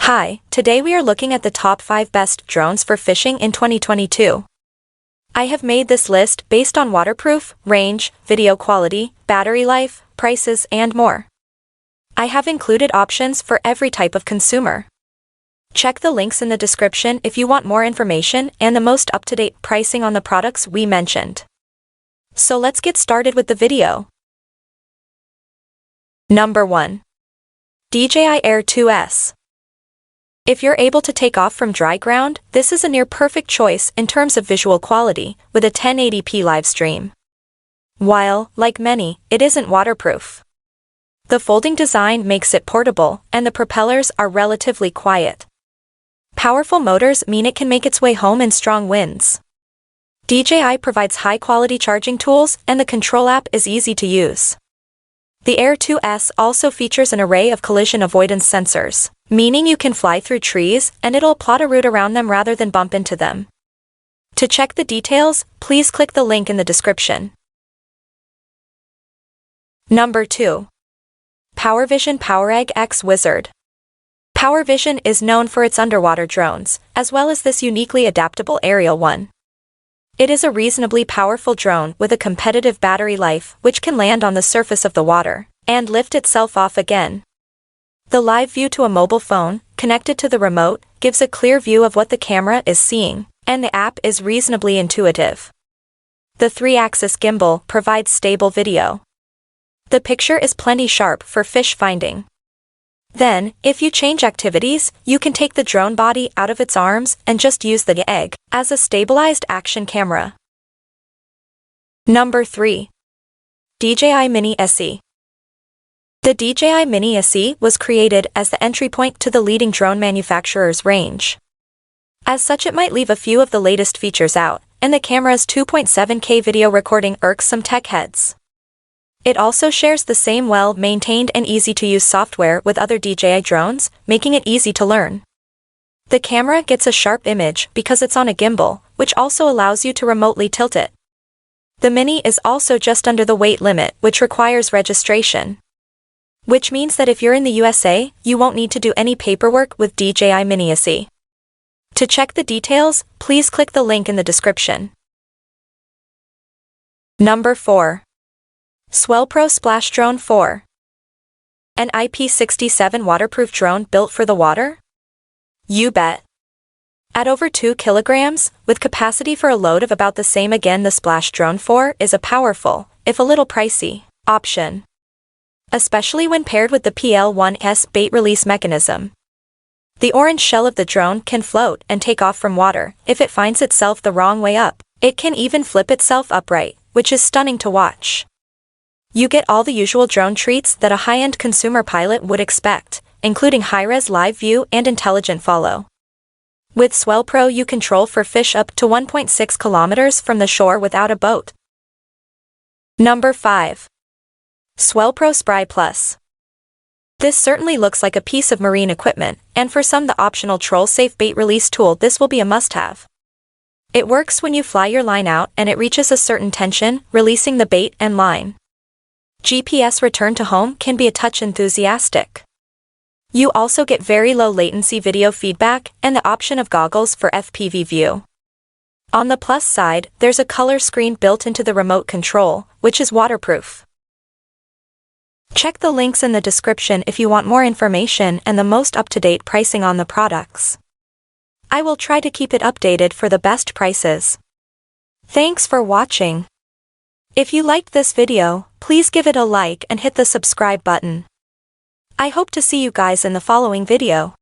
Hi, today we are looking at the top 5 best drones for fishing in 2022. I have made this list based on waterproof, range, video quality, battery life, prices, and more. I have included options for every type of consumer. Check the links in the description if you want more information and the most up-to-date pricing on the products we mentioned. So let's get started with the video. Number 1. DJI Air 2S. If you're able to take off from dry ground, this is a near-perfect choice in terms of visual quality, with a 1080p live stream. While, like many, it isn't waterproof. The folding design makes it portable, and the propellers are relatively quiet. Powerful motors mean it can make its way home in strong winds. DJI provides high-quality charging tools, and the control app is easy to use. The Air 2S also features an array of collision avoidance sensors, meaning you can fly through trees and it'll plot a route around them rather than bump into them. To check the details, please click the link in the description. Number 2. Powervision Power Egg X Wizard. Powervision is known for its underwater drones, as well as this uniquely adaptable aerial one. It is a reasonably powerful drone with a competitive battery life which can land on the surface of the water and lift itself off again. The live view to a mobile phone, connected to the remote, gives a clear view of what the camera is seeing, and the app is reasonably intuitive. The 3-axis gimbal provides stable video. The picture is plenty sharp for fish finding. Then, if you change activities, you can take the drone body out of its arms and just use the egg as a stabilized action camera. Number 3. DJI Mini SC. The DJI Mini SC was created as the entry point to the leading drone manufacturer's range. As such, it might leave a few of the latest features out, and the camera's 2.7K video recording irks some tech heads. It also shares the same well-maintained and easy-to-use software with other DJI drones, making it easy to learn. The camera gets a sharp image because it's on a gimbal, which also allows you to remotely tilt it. The Mini is also just under the weight limit, which requires registration. Which means that if you're in the USA, you won't need to do any paperwork with DJI Mini SC. To check the details, please click the link in the description. Number 4. SwellPro Splash Drone 4. An IP67 waterproof drone built for the water? You bet. At over 2 kilograms, with capacity for a load of about the same again, the Splash Drone 4 is a powerful, if a little pricey, option. Especially when paired with the PL1S bait release mechanism. The orange shell of the drone can float and take off from water. If it finds itself the wrong way up, it can even flip itself upright, which is stunning to watch. You get all the usual drone treats that a high-end consumer pilot would expect, including high-res live view and intelligent follow. With SwellPro, you control for fish up to 1.6 kilometers from the shore without a boat. Number 5. SwellPro Spry Plus. This certainly looks like a piece of marine equipment, and for some the optional troll-safe bait release tool, this will be a must-have. It works when you fly your line out and it reaches a certain tension, releasing the bait and line. GPS return to home can be a touch enthusiastic. You also get very low latency video feedback and the option of goggles for FPV view. On the plus side, there's a color screen built into the remote control, which is waterproof. Check the links in the description if you want more information and the most up-to-date pricing on the products. I will try to keep it updated for the best prices. Thanks for watching. If you liked this video, please give it a like and hit the subscribe button. I hope to see you guys in the following video.